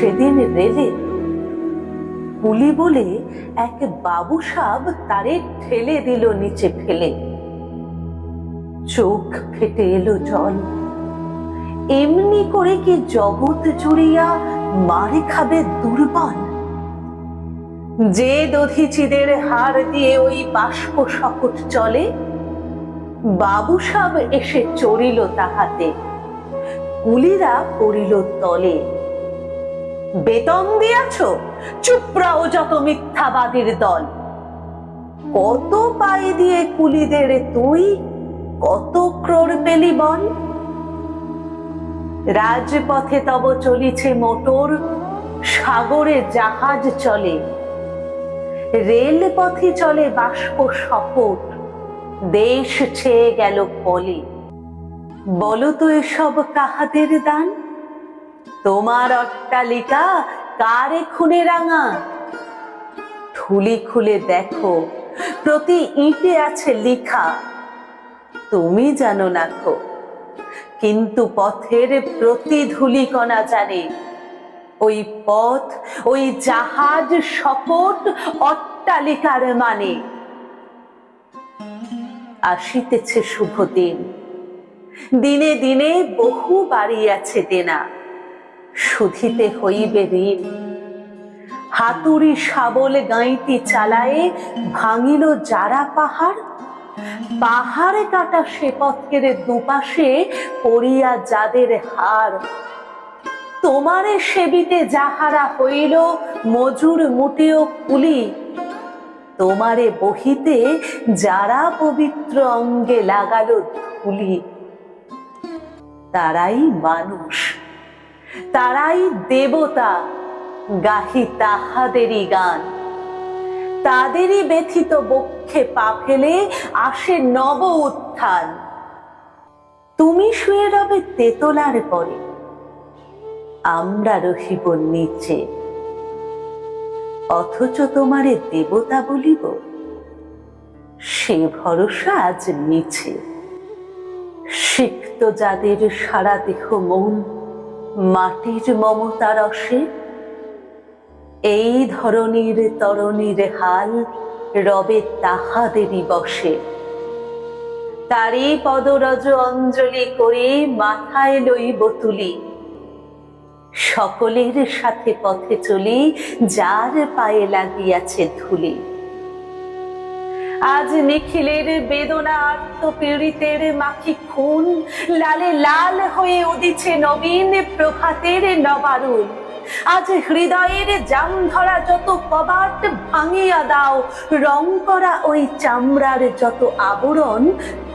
সেদিন রেলে কুলি বলে এক বাবু সাব তারে ঠেলে দিল নিচে ফেলে। চোখ ফেটে এলো জল। এমনি করে কি জগৎ জুড়িয়া মারে খাবে দুর্বল? যে দধিচিদের হার দিয়ে ওই বাষ্প শকট চলে, বাবু সাব এসে চড়িল তাহাতে, কুলিরা পড়িল তলে। বেতন দিয়াছ? চুপরাও যত মিথ্যাবাদীর দল। কত পায়ে দিয়ে কুলিদের তুই কত ক্রোড় পেলি বল? রাজপথে তব চলিছে মোটর, সাগরে জাহাজ চলে, রেল পথে চলে বাষ্প শকট, দেশ ছেয়ে গেল পলে। বলো তো এসব কাহাদের দান? তোমার অট্টালিকা কারে খুনে রাঙা? থুলি খুলে দেখো, প্রতি ইটে আছে লিখা। তুমি জানো না খো, কিন্তু পথের প্রতি ধূলিকণা জানে। ওই পথ, ওই জাহাজ শকট অট্টালিকার মানে। আসিতেছে শুভ দিন, দিনে দিনে বহু বাড়িয়াছে দেনা, শুধিতে হইবে ঋণ। হাতুড়ি শাবল গাঁইতি চালায়ে ভাঙিল যারা পাহাড়, পাহাড়ে কাটা সে পথের দুপাশে পড়িয়া যাদের হাড়। তোমারে সেবিতে যাহারা হইল মজুর মুটেও কুলি, তোমারে বহিতে যারা পবিত্র অঙ্গে লাগালো ধুলি, তারাই মানুষ, তারাই দেবতা, গাহি তাহাদেরই গান। তাদেরই ব্যথিত বক্ষে পা ফেলে আসে নব উত্থান। তুমি শুয়ে রবে তেতলার পরে, আমরা রহিব নিচে, অথচ তোমারে দেবতা বলিব, সে ভরসা আজ মিছে। সিক্ত যাদের সারা দেহ মন মাটির মমতা রসে, এই ধরনীর তরণীর হাল রবে তাহাদেরই বসে। তারই পদরজ অঞ্জলি করে মাথায় লইব তুলি, সকলের সাথে পথে চলি যার পায়ে লাগিয়াছে ধুলি। আজ নিখিলের বেদনা আত্মপীড়িতের মাখি খুন, লালে লাল হয়ে উদিছে নবীন প্রভাতের নবারুণ। আজ হৃদয়ের জাম ধরা যত কবাট ভাঙিয়া দাও, রং করা ওই চামড়ার যত আবরণ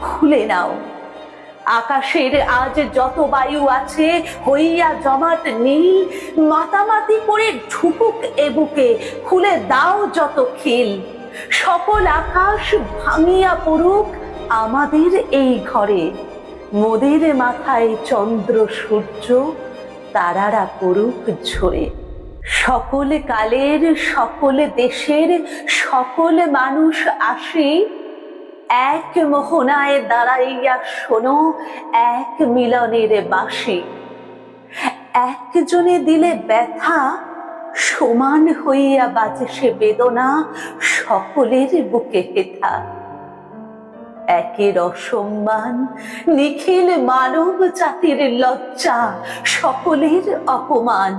খুলে নাও। আকাশের আজ যত বায়ু আছে হইয়া জমাট নীল, মাতামাতি করে ঢুকুক এ বুকে, খুলে দাও যত খিল। সকল আকাশ ভাঙিয়া পড়ুক আমাদের এই ঘরে, মোদের মাথায় চন্দ্র সূর্য তারারা পড়ুক ঝরে। সকল কালের সকল দেশের সকল মানুষ আসি, এক মোহনায় দাঁড়াইয়া শোনো এক মিলনের বাঁশি। একজনে দিলে ব্যথা সমান হইয়া বাজে সে বেদনা সকলের বুকে হেথা। একের অসম্মান নিখিল মানব জাতির লজ্জা, সকলের অপমান।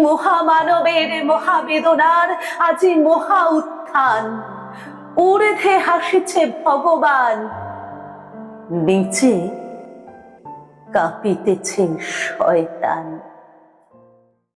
মহামানবের মহাবেদনার আজি মহা উত্থান, ঊর্ধ্বে হাসিছে ভগবান, নিচে কাঁপিতেছে শয়তান।